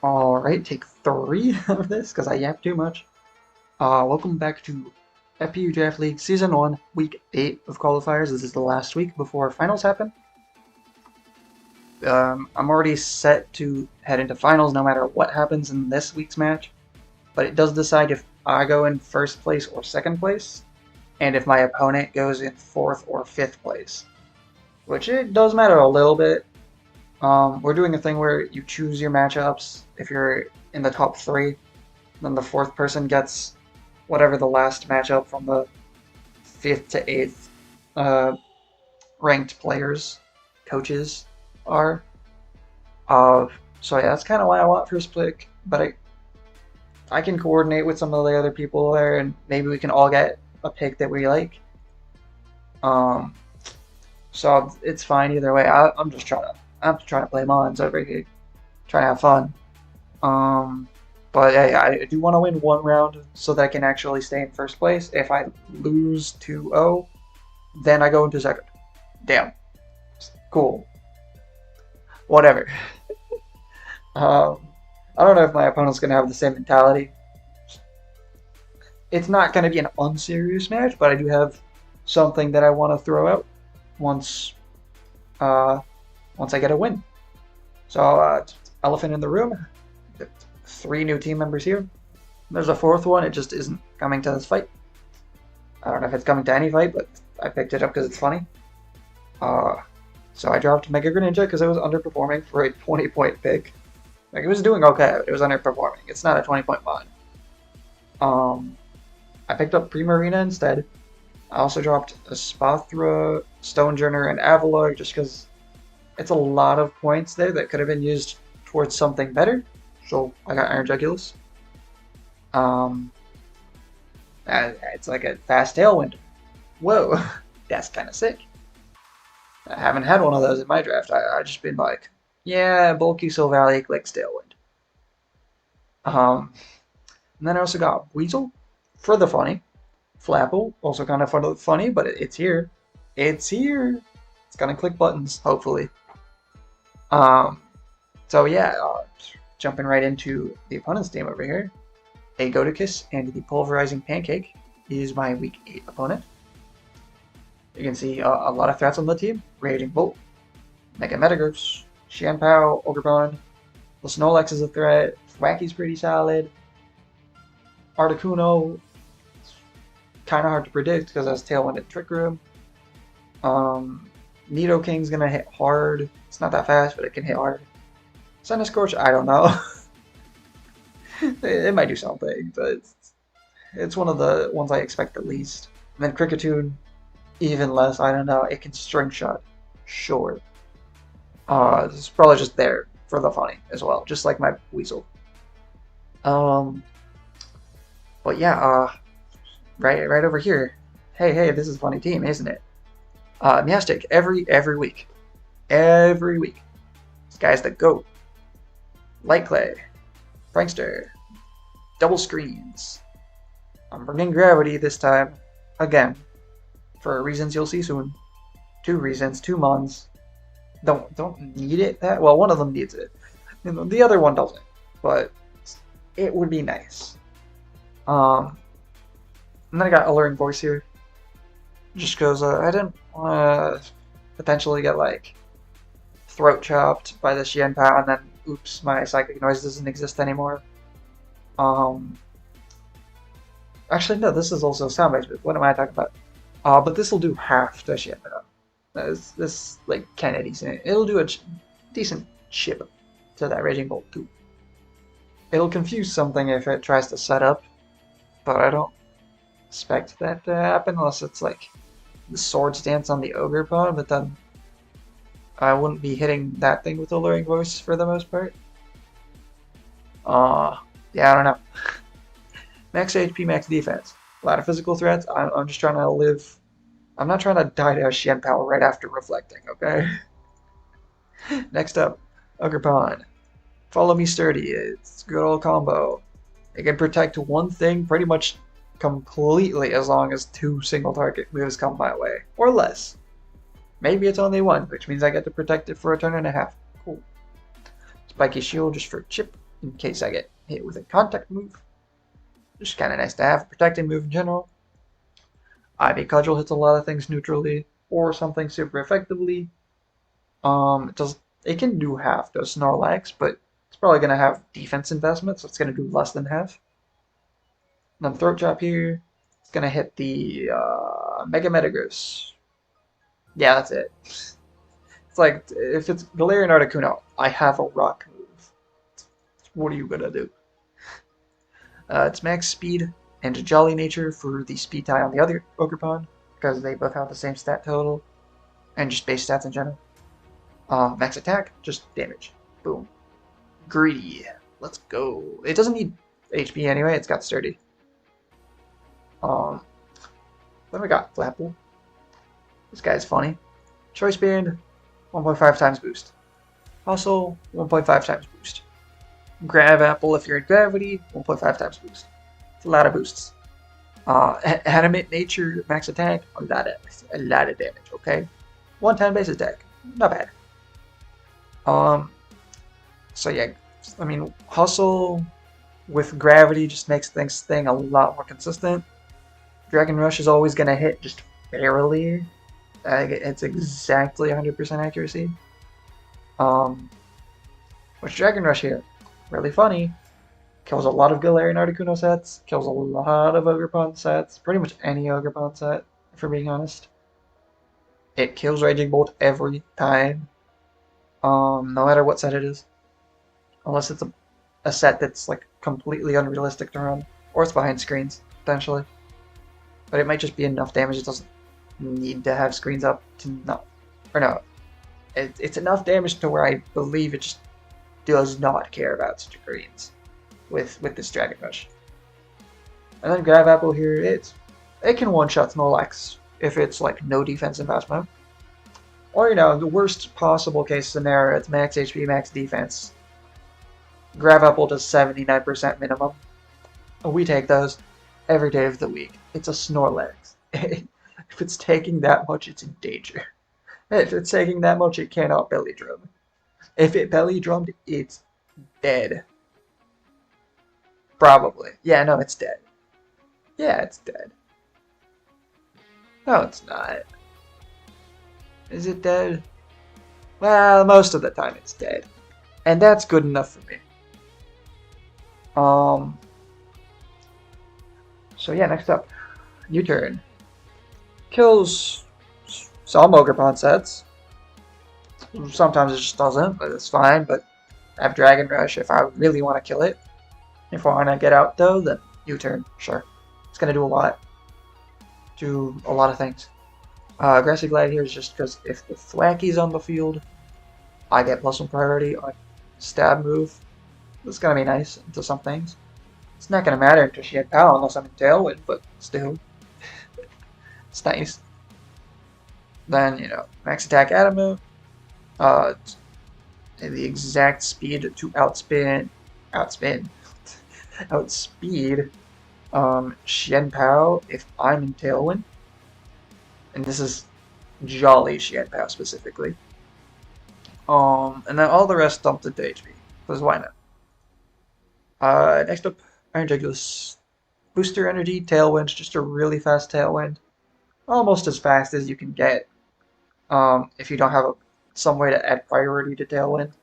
Alright, take 3 of this, because I yapped too much. Welcome back to FPU Draft League Season 1, Week 8 of qualifiers. This is the last week before finals happen. I'm already set to head into finals no matter what happens in this week's match, but it does decide if I go in first place or second place, and if my opponent goes in 4th or 5th place, which it does matter a little bit. We're doing a thing where you choose your matchups. If you're in the top 3, then the 4th person gets whatever the last matchup from the 5th to 8th ranked players, coaches are. So yeah, that's kind of why I want first pick, but I can coordinate with some of the other people there, and maybe we can all get a pick that we like. So it's fine either way. I'm just trying to play Mons over here, trying to have fun. But hey, I do want to win one round so that I can actually stay in first place. If I lose 2-0, then I go into second. Damn. Cool. Whatever. I don't know if my opponent's going to have the same mentality. It's not going to be an unserious match, but I do have something that I want to throw out once I get a win. So, elephant in the room. 3 new team members here. There's a 4th one, it just isn't coming to this fight. I don't know if it's coming to any fight, but I picked it up because it's funny. So I dropped Mega Greninja because it was underperforming for a 20-point pick. Like, it was doing okay, but it was underperforming. It's not a 20-point mod. I picked up Primarina instead. I also dropped a Spathra, Stonejourner, and Avalugg just because it's a lot of points there that could have been used towards something better. So I got Aerojugulis. It's like a fast Tailwind. Whoa, that's kind of sick. I haven't had one of those in my draft. I just been like, yeah, bulky Sylvalic likes Tailwind. And then I also got Weasel for the funny. Flapple, also kind of funny, but it's here. It's here. It's gonna click buttons, hopefully. So yeah, jumping right into the opponent's team over here. AGoaticus and the Pulverizing Pancake is my Week 8 opponent. You can see a lot of threats on the team. Raging Bolt, Mega Metagross, Xianpao, Ogerpon, the Snorlax is a threat, Wacky's pretty solid, Articuno, it's kind of hard to predict because it has Tailwind and Trick Room. Nidoking's gonna hit hard. It's not that fast, but it can hit hard. Scorch, I don't know. It might do something, but it's one of the ones I expect the least. And then Kricketune, even less, I don't know. It can String Shot, sure. It's probably just there for the funny as well, just like my Weasel. But yeah, right over here. Hey, this is a funny team, isn't it? Miastic every week. Every week. This guy's the GOAT. Light Clay, Prankster, Double Screens. I'm bringing Gravity this time, again, for reasons you'll see soon. 2 reasons, 2 mons. Don't need it that well. One of them needs it, the other one doesn't, but it would be nice. And then I got Alluring Voice here, just because I didn't want to potentially get like throat chopped by the Xianpao and then oops, my psychic noise doesn't exist anymore. Actually, no, this is also sound-based. What am I talking about? But this will do half the Xianpao. This like kind of decent. It'll do a decent chip to that Raging Bolt too. It'll confuse something if it tries to set up, but I don't expect that to happen unless it's like the Swords Dance on the Ogerpon, but then I wouldn't be hitting that thing with Alluring Voice for the most part. Yeah, I don't know. Max HP, max defense. A lot of physical threats. I'm just trying to live. I'm not trying to die to a Xianpao right after reflecting, okay? Next up, Ogerpon. Follow Me Sturdy. It's a good old combo. It can protect one thing pretty much completely as long as 2 single target moves come my way, or less. Maybe it's only 1, which means I get to protect it for a turn and a half. Cool. Spiky Shield just for chip. in case I get hit with a contact move. Just kind of nice to have a protecting move in general. IV Cudgel hits a lot of things neutrally or something super effectively. It can do half the Snorlax, but it's probably gonna have defense investment, so it's gonna do less than half. And then Throat Chop here, it's gonna hit the Mega Metagross. Yeah, that's it. It's like if it's Galarian Articuno, I have a rock move. What are you gonna do? It's max speed and jolly nature for the speed tie on the other Ogerpon, because they both have the same stat total, and just base stats in general. Max attack, just damage. Boom. Greedy. Let's go. It doesn't need HP anyway, it's got sturdy. What do we got? Flapple. This guy's funny. Choice Band, 1.5 times boost. Hustle, 1.5 times boost. Grab Apple if you're in gravity, 1.5 times boost. It's a lot of boosts. Animate Nature, max attack, a lot of damage, okay? 110 base attack, not bad. So yeah, I mean, Hustle with gravity just makes things a lot more consistent. Dragon Rush is always going to hit just barely. It's exactly 100% accuracy. Which Dragon Rush here, really funny. Kills a lot of Galarian Articuno sets, kills a lot of Ogerpon sets, pretty much any Ogerpon set, for being honest. It kills Raging Bolt every time, no matter what set it is. Unless it's a set that's like completely unrealistic to run, or it's behind screens, potentially. But it might just be enough damage it doesn't need to have screens up to not, or no. It's enough damage to where I believe it just does not care about screens with this Dragon Rush. And then Grab Apple here, it can one-shot Snorlax if it's like no defense in fast mode. Or, you know, the worst possible case scenario, it's max HP, max defense. Grab Apple does 79% minimum. We take those every day of the week. It's a Snorlax. If it's taking that much, it's in danger. If it's taking that much, it cannot belly drum. If it belly drummed, it's dead. Probably. Yeah, no, it's dead. Yeah, it's dead. No, it's not. Is it dead? Well, most of the time it's dead. And that's good enough for me. So yeah, next up. U-Turn. Kills some Ogerpon sets. Sometimes it just doesn't, but it's fine. But I have Dragon Rush if I really want to kill it. If I want to get out though, then U-Turn, sure. It's going to do a lot. Do a lot of things. Grassy Glide here is just because if the Thwacky's on the field, I get +1 priority on stab move. That's going to be nice into some things. It's not going to matter until she had power unless I'm in Tailwind, but still. It's nice. Then, you know, max attack Adamu. The exact speed to outspeed Xianpao if I'm in Tailwind. And this is Jolly Xianpao specifically. And then all the rest dumped into HP, because why not? Next up, Iron Jugulis. Booster Energy, Tailwind, just a really fast Tailwind. Almost as fast as you can get if you don't have some way to add priority to Tailwind.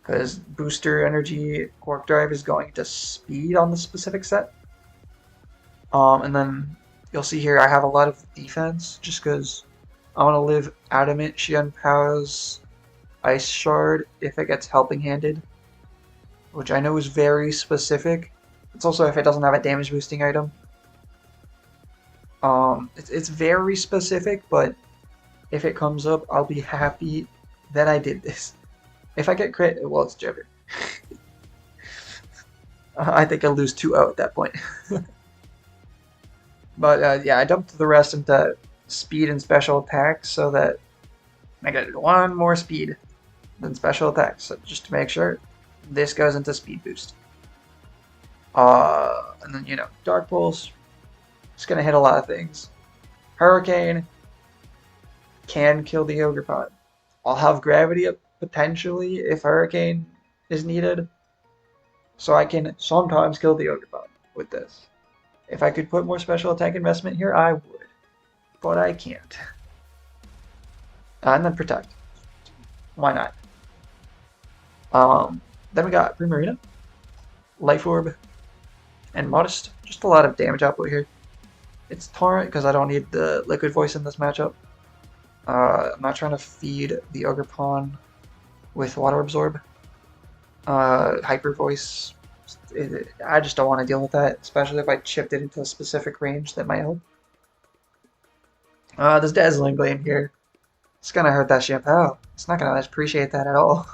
Because Booster Energy Quark Drive is going to speed on the specific set. And then you'll see here I have a lot of defense just because I want to live Adamant Xianpao's Ice Shard if it gets Helping Handed, which I know is very specific. It's also if it doesn't have a damage boosting item. It's very specific, but if it comes up, I'll be happy that I did this. If I get crit, well, it's Joker. I think I'll lose 2-0 at that point. But yeah, I dumped the rest into speed and special attacks so that I get 1 more speed than special attacks, so just to make sure this goes into speed boost. And then, you know, Dark Pulse. It's going to hit a lot of things. Hurricane can kill the Ogerpon. I'll have Gravity up potentially if Hurricane is needed. So I can sometimes kill the Ogerpon with this. If I could put more special attack investment here, I would. But I can't. And then Protect. Why not? Then we got Primarina, Life Orb, and Modest. Just a lot of damage output here. It's Torrent because I don't need the Liquid Voice in this matchup. I'm not trying to feed the Ogerpon with Water Absorb. Hyper Voice, I just don't want to deal with that, especially if I chipped it into a specific range that might help. This Dazzling Gleam here, it's gonna hurt that Shampoo. It's not gonna appreciate that at all.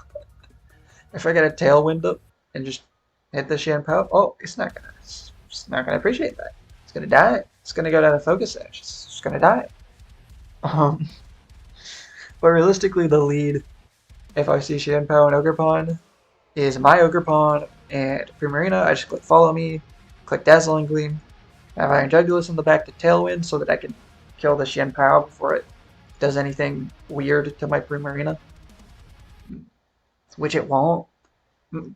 If I get a Tailwind up and just hit the Shampoo, oh, it's not gonna appreciate that. It's gonna die. It's gonna go down to Focus Sash. It's just gonna die. But realistically, the lead, if I see Shampoo and Ogerpon, is my Ogerpon and Primarina. I just click Follow Me, click Dazzling Gleam, have Iron Jugulus in the back to Tailwind so that I can kill the Xianpao before it does anything weird to my Primarina, which it won't.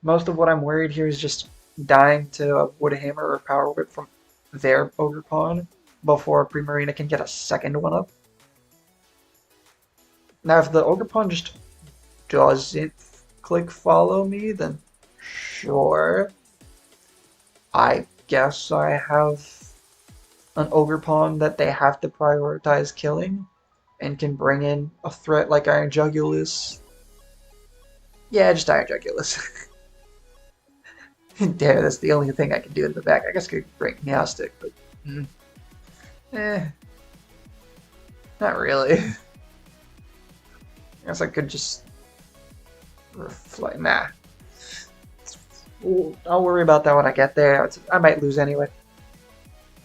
Most of what I'm worried here is just dying to a Wood Hammer or Power Whip from their Ogerpon before Primarina can get a second one up. Now, if the Ogerpon just doesn't click Follow Me, then sure. I guess I have an Ogerpon that they have to prioritize killing and can bring in a threat like Iron Jugulus. Yeah, just Iron Jugulus. Damn, that's the only thing I can do in the back. I guess I could bring Meowstic, but not really. I guess I could just reflect. Nah. I'll worry about that when I get there. I might lose anyway.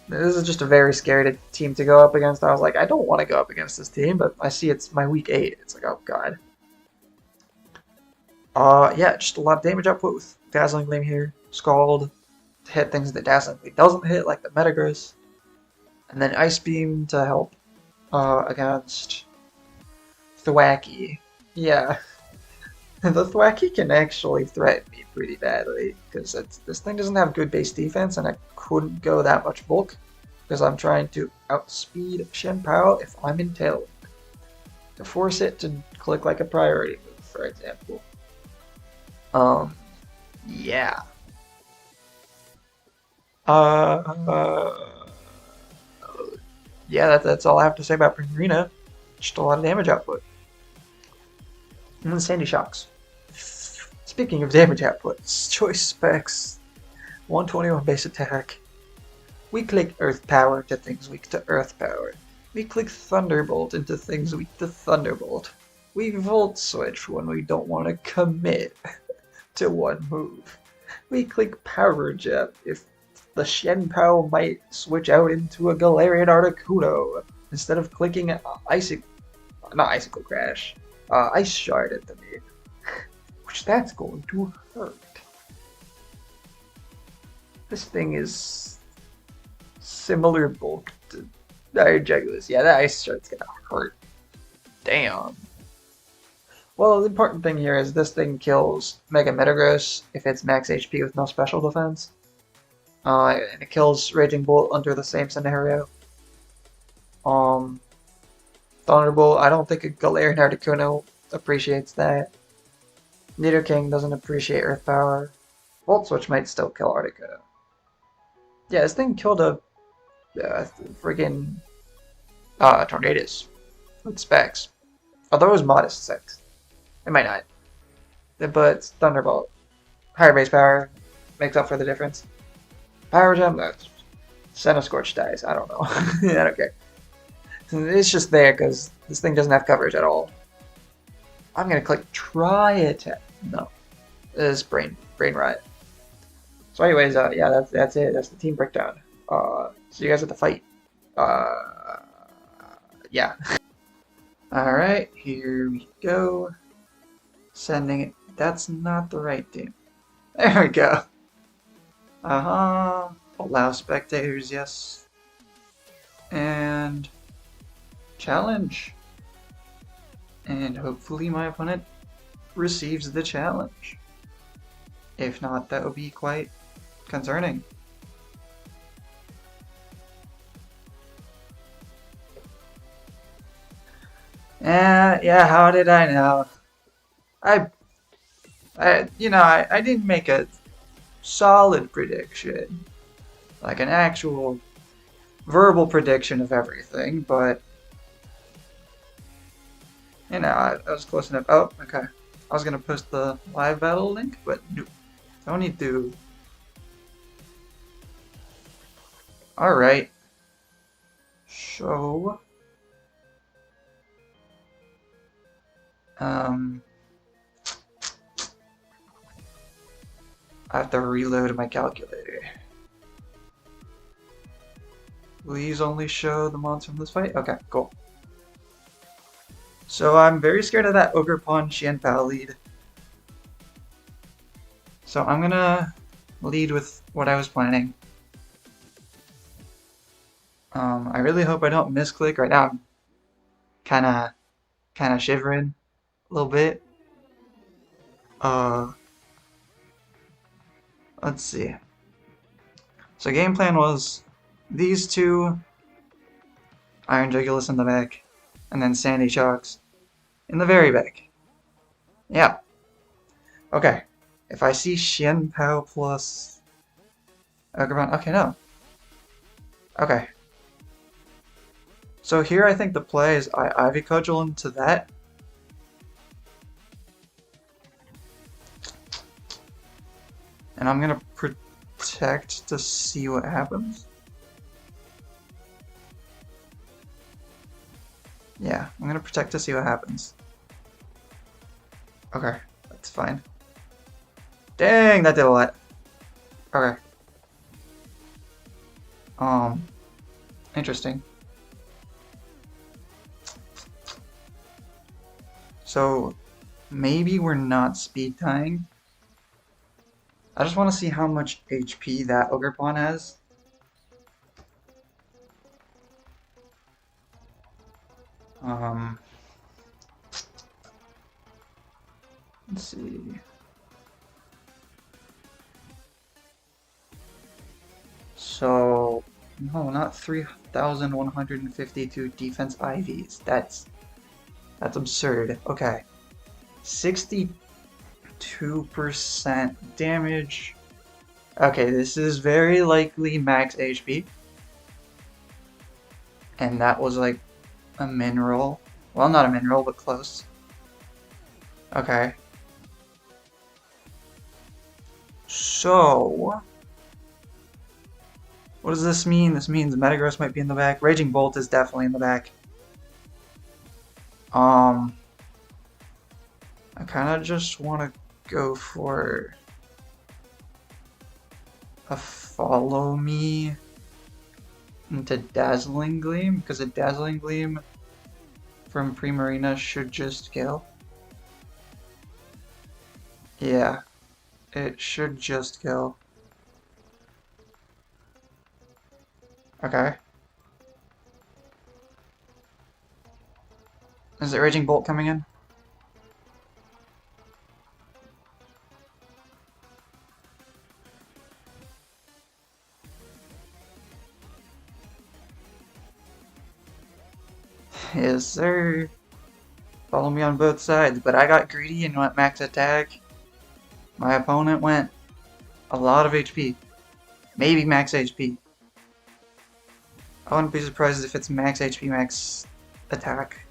This is just a very scary team to go up against. I was like, I don't want to go up against this team, but I see it's my week 8. It's like, oh god. Yeah, just a lot of damage output with Dazzling Gleam here. Scald to hit things that Dazzling Gleam doesn't hit, like the Metagross. And then Ice Beam to help against Thwackey. Yeah. The Thwackey can actually threaten me pretty badly, because this thing doesn't have good base defense, and I couldn't go that much bulk, because I'm trying to outspeed Xianpao if I'm in Tailwind, to force it to click like a priority move, for example. Yeah. Yeah, that's all I have to say about Primarina. Just a lot of damage output. And then Sandy Shocks. Speaking of damage output, choice specs, 121 base attack. We click Earth Power into things weak to Earth Power. We click Thunderbolt into things weak to Thunderbolt. We Volt Switch when we don't want to commit to one move. We click Power Jet if the Xianpao might switch out into a Galarian Articuno instead of clicking Icicle Crash. Ice Shard into me, which that's going to hurt. This thing is similar bulk to Iron Jugulus. Yeah, that Ice Shard's gonna hurt. Damn. Well, the important thing here is this thing kills Mega Metagross if it's max HP with no special defense. And it kills Raging Bolt under the same scenario. Thunderbolt, I don't think a Galarian Articuno appreciates that. Nidoking doesn't appreciate Earth Power. Volt Switch might still kill Articuno. Yeah, this thing killed a friggin' Tornadus with specs. Although it was modest specs. It might not. But Thunderbolt. Higher base power makes up for the difference. Power Gem, Scorch dies. I don't know. I don't care. It's just there because this thing doesn't have coverage at all. I'm gonna click Try Attack. No. This is Brain Riot. So anyways, yeah, that's it. That's the team breakdown. See you guys at the fight. Yeah. Alright, here we go. Sending it. That's not the right team. There we go. Allow spectators, yes. And challenge. And hopefully my opponent receives the challenge. If not, that would be quite concerning. Yeah, how did I know? I didn't make a solid prediction, like an actual verbal prediction of everything, but I was close enough. Oh, okay. I was gonna post the live battle link, but nope. Don't need to. Alright. So, I have to reload my calculator. Please only show the mons from this fight? Okay, cool. So I'm very scared of that Ogerpon Xianpao lead. So I'm gonna lead with what I was planning. I really hope I don't misclick. Right now I'm kinda shivering a little bit. Let's see. So game plan was these two, Iron Jugulus in the back, and then Sandy Sharks in the very back. Yeah. Okay. If I see Xianpao plus Ogerpon, okay, no. Okay. So here I think the play is I Ivy Cudgel into that. And I'm gonna protect to see what happens. Yeah, I'm gonna protect to see what happens. Okay, that's fine. Dang, that did a lot. Okay. Interesting. So, maybe we're not speed tying. I just want to see how much HP that Ogerpon has. Let's see. So, no, not 3,152 defense IVs. That's absurd. Okay. 62% damage. Okay, this is very likely max HP. And that was like a mineral. Well, not a mineral, but close. Okay. So, what does this mean? This means Metagross might be in the back. Raging Bolt is definitely in the back. I kind of just want to go for a follow me into Dazzling Gleam, because a Dazzling Gleam from Primarina should just kill. Yeah, it should just kill. Okay. Is it Raging Bolt coming in? Yes, sir. Follow me on both sides, but I got greedy and went max attack. My opponent went a lot of HP. Maybe max HP. I wouldn't be surprised if it's max HP, max attack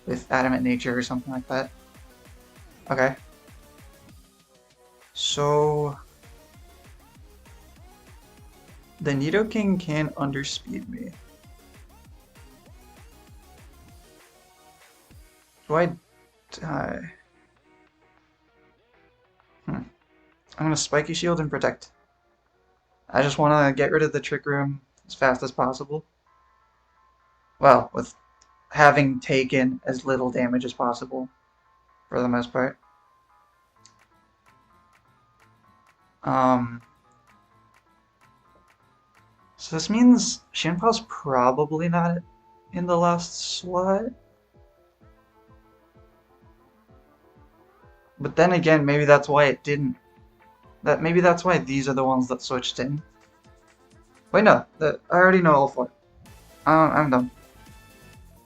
with Adamant Nature or something like that. Okay. So the Nidoking can underspeed me. Do I die? I'm gonna Spiky Shield and Protect. I just want to get rid of the Trick Room as fast as possible. Well, with having taken as little damage as possible, for the most part. So this means Xianpao's probably not in the last slot. But then again, maybe that's why it didn't. Maybe that's why these are the ones that switched in. Wait, no. I already know all four. I'm done.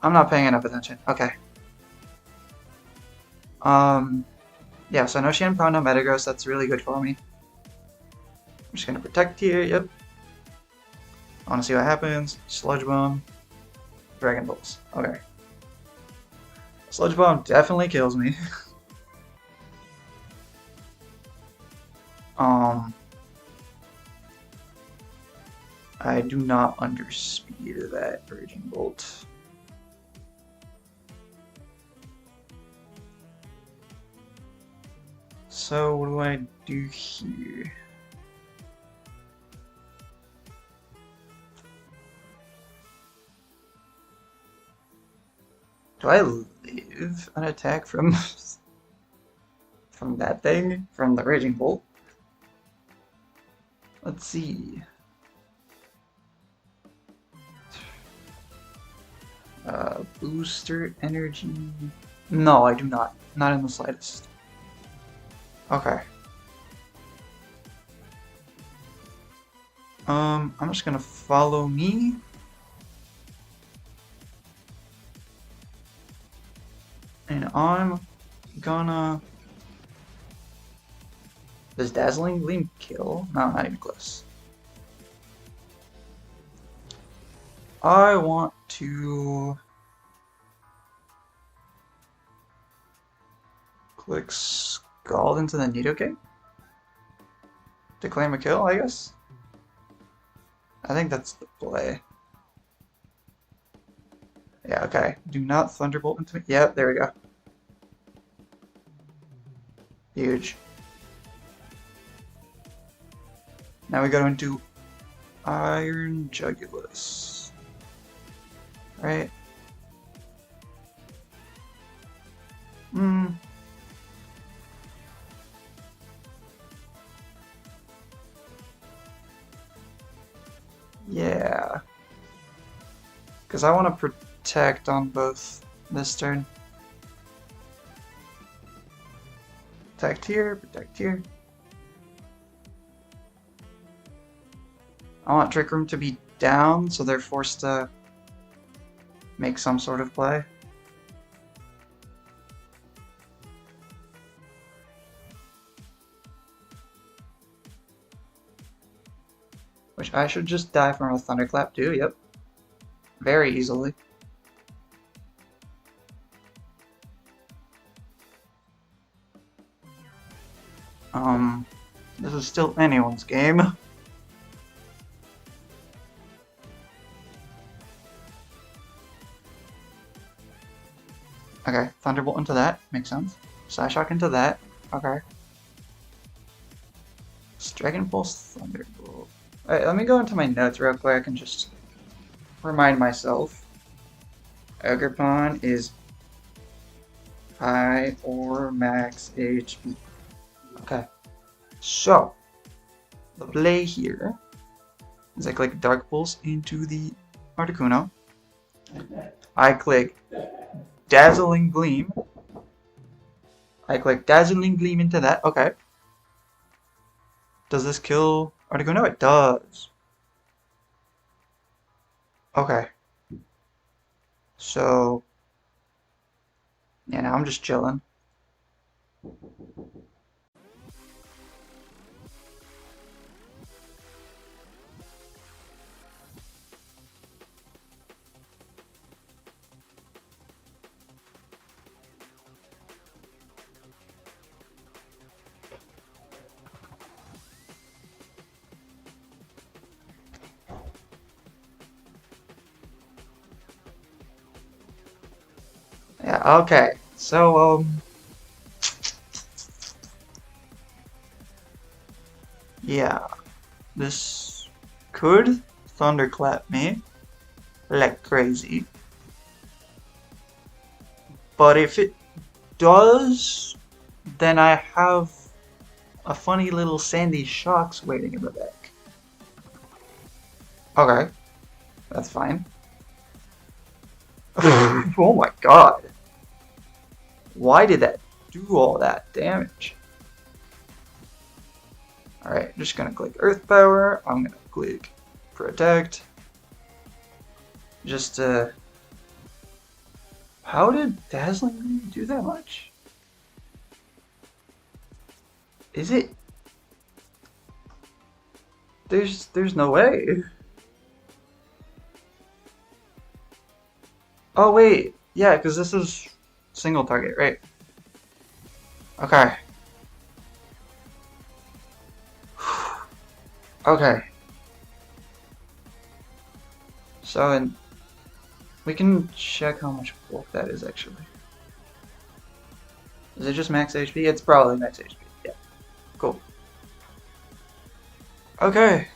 I'm not paying enough attention. Okay. Yeah, so Notion Pro no Metagross, that's really good for me. I'm just gonna protect here, yep. I wanna see what happens. Sludge Bomb. Dragon Pulse. Okay. Sludge Bomb definitely kills me. I do not underspeed that Raging Bolt. So what do I do here? Do I live an attack from that thing? From the Raging Bolt? Let's see. Booster energy. No, I do not. Not in the slightest. Okay. I'm just gonna follow me. And I'm gonna... Does Dazzling Gleam kill? No, not even close. I want to... click Scald into the Nidoking to claim a kill, I guess. I think that's the play. Yeah, okay. Do not Thunderbolt into me. Yep, there we go. Huge. Now we go into Iron Jugulis. Right? Yeah. Because I want to protect on both this turn. Protect here, protect here. I want Trick Room to be down, so they're forced to make some sort of play. Which I should just die from a Thunderclap too, yep. Very easily. This is still anyone's game. Okay, Thunderbolt into that, makes sense. Psyshock into that, okay. Dragon Pulse, Thunderbolt. Alright, let me go into my notes real quick and just remind myself. Ogerpon is high or max HP. Okay. So, the play here is I click Dark Pulse into the Articuno. I click Dazzling Gleam. I click Dazzling Gleam into that. Okay. Does this kill Articuno? It does. Okay. So, yeah, now I'm just chilling. Yeah, okay. So, yeah. This could Thunderclap me like crazy. But if it does, then I have a funny little Sandy Shocks waiting in the back. Okay. That's fine. Oh my god. Why did that do all that damage. Alright, just gonna click Earth Power. I'm gonna click Protect. Just how did Dazzling really do that much? Is it? There's no way. Oh wait, yeah, because this is single target, right? Okay. Okay. So, and we can check how much bulk that is actually. Is it just max HP? It's probably max HP. Yeah. Cool. Okay.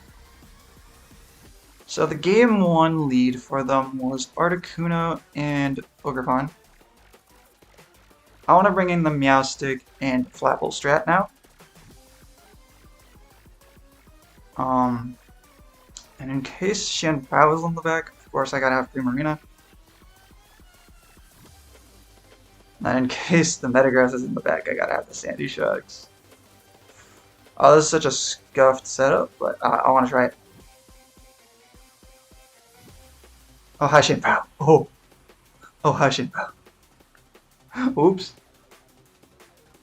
So the game 1 lead for them was Articuno and Ogerpon. I want to bring in the Meowstic and Flapple strat now. And in case Shanpao is on the back, of course I gotta have Primarina. And in case the Metagross is in the back, I gotta have the Sandy Shucks. Oh, this is such a scuffed setup, but I want to try it. Oh, hi Shanpao. Oh, hi Shanpao. Oops.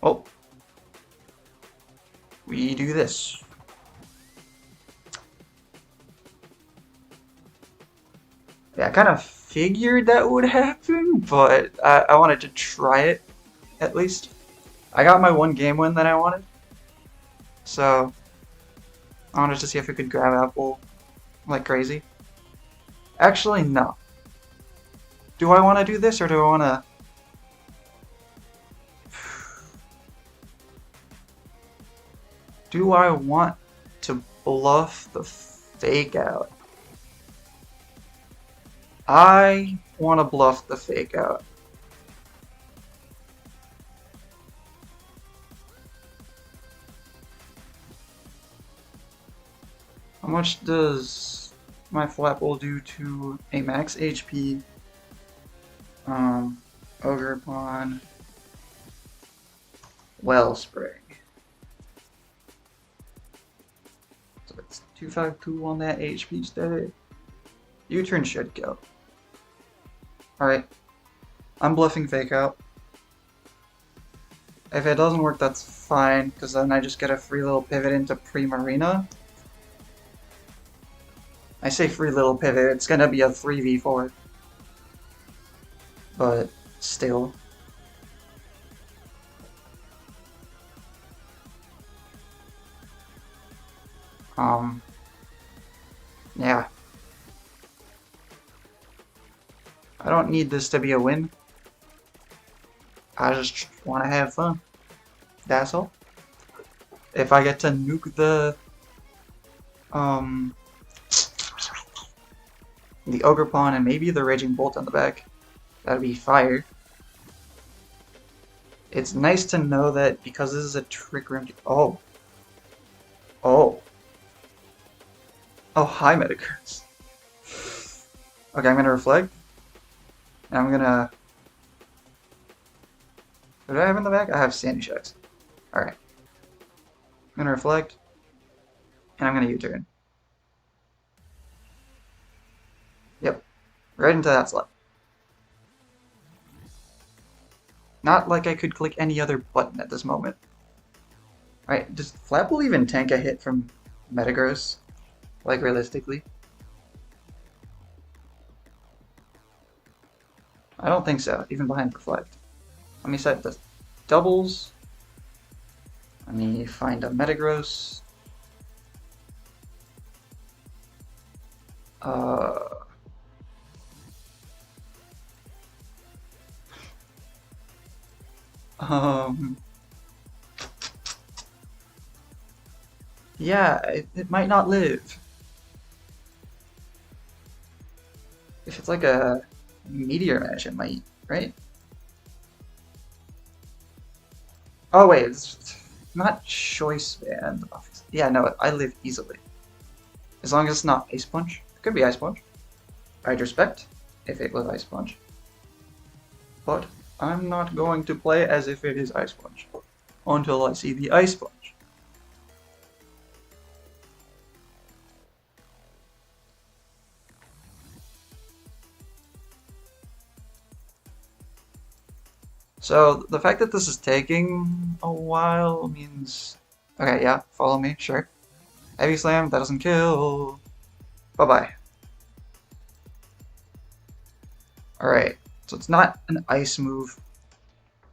Oh. We do this. Yeah, I kind of figured that would happen, but I wanted to try it, at least. I got my 1 game win that I wanted, so I wanted to see if I could grab Apple like crazy. Actually, no. Do I want to do this, or do I want to... Do I want to bluff the Fake Out? I want to bluff the Fake Out. How much does my Flapple do to a max HP Ogerpon Wellspring? So it's 252 on that HP stat. U-turn should go. Alright, I'm bluffing Fake Out. If it doesn't work, that's fine, because then I just get a free little pivot into Primarina. I say free little pivot, it's gonna be a 3v4. But still. Yeah. I don't need this to be a win. I just want to have fun. That's all. If I get to nuke the Ogerpon and maybe the Raging Bolt on the back, that'd be fire. It's nice to know that because this is a Trick Room. Oh, hi Metagross. Okay, I'm gonna reflect. And I'm gonna... What do I have in the back? I have Sandy Shucks. Alright. I'm gonna reflect. And I'm gonna U-turn. Yep. Right into that slot. Not like I could click any other button at this moment. Alright, does Flapple even tank a hit from Metagross? Like, realistically? I don't think so, even behind Reflect. Let me set the doubles. Let me find a Metagross. Yeah, it might not live. If it's like a Meteor Mash, it might, right? Oh wait, it's not Choice Band. Yeah, no, I live easily. As long as it's not Ice Punch. It could be Ice Punch. I'd respect if it was Ice Punch. But I'm not going to play as if it is Ice Punch until I see the Ice Punch. So the fact that this is taking a while means... Okay, yeah, follow me, sure. Heavy Slam, that doesn't kill. Bye-bye. Alright, so it's not an ice move.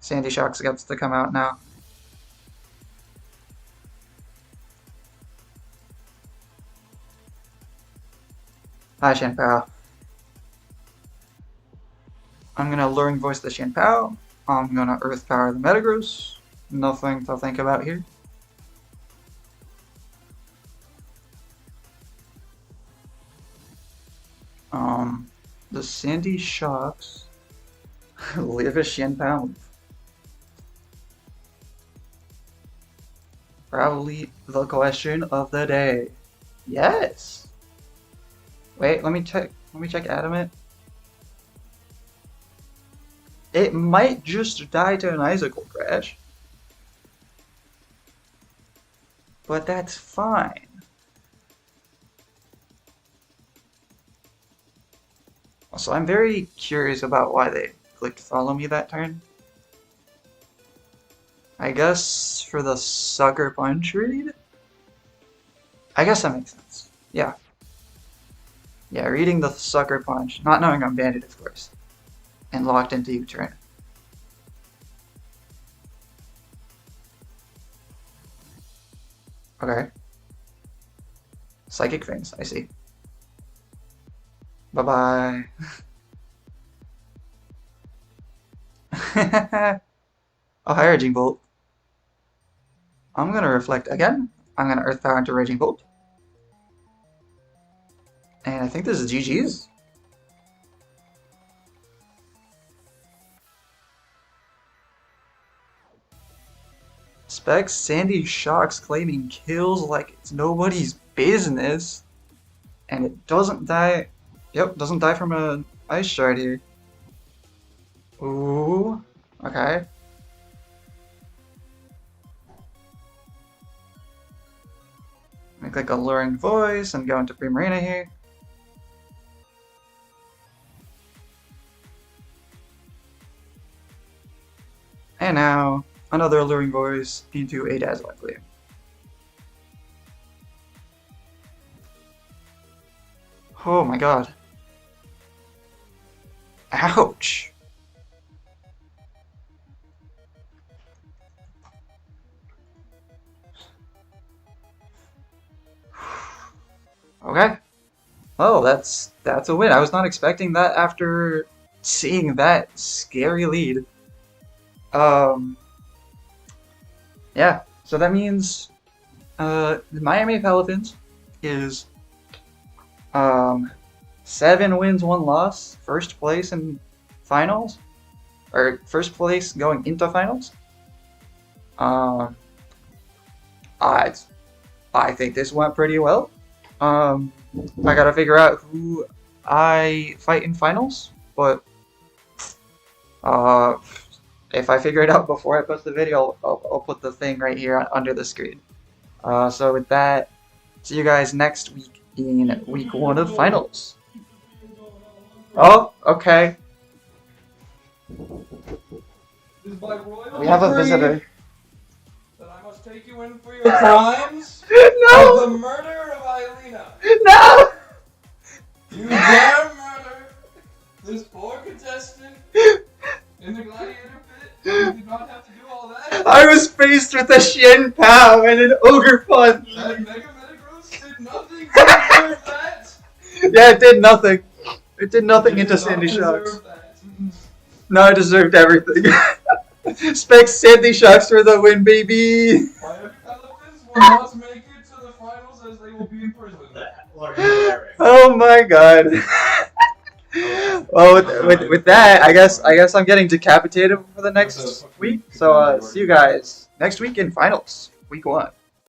Sandy Shocks gets to come out now. Hi, Shanpao. I'm gonna Luring Voice the Shanpao. I'm gonna Earth Power the Metagross. Nothing to think about here. The Sandy Shocks live a Shanpao move. Probably the question of the day. Yes. Wait, let me check. Let me check Adamant. It might just die to an Icicle Crash. But that's fine. Also, I'm very curious about why they clicked follow me that turn. I guess for the Sucker Punch read? I guess that makes sense. Yeah. Yeah, reading the Sucker Punch, not knowing I'm banded, of course, and locked into U-turn. Okay. Psychic Fangs, I see. Bye-bye. Oh, hi, Raging Bolt. I'm gonna Reflect again. I'm gonna Earth Power into Raging Bolt. And I think this is GG's. Specs Sandy Shocks claiming kills like it's nobody's business. And it doesn't die. Yep, doesn't die from an Ice Shard here. Ooh, okay. Make like a Luring Voice and go into Primarina here. And now, another Luring Voice into a Dazzling Gleam. Oh my god. Ouch! Okay. Oh, that's a win. I was not expecting that after seeing that scary lead. Yeah, so that means the Miami Palafins is 7 wins, 1 loss, first place in finals, or first place going into finals. I think this went pretty well. I gotta figure out who I fight in finals, but if I figure it out before I post the video, I'll put the thing right here under the screen. So with that, see you guys next week in week 1 of finals. Oh, okay. We have a visitor. That I must take you in for your crimes No! of the murder of Eilina. No! You dare murder this poor contestant in the gladiator pit? You did not have to do all that. I was faced with a Shanpao and an Ogre Fun. That Mega Metagross did nothing to deserve that. Yeah, it did nothing. It did nothing It into did not Sandy deserve Shocks. that. No, I deserved everything. Specs Sandy Shocks for the win, baby. Miami Palafins will not make it to the finals as they will be in prison. Oh my god. Well, with that, I guess I'm getting decapitated for the next week. So see you guys next week in finals, week 1.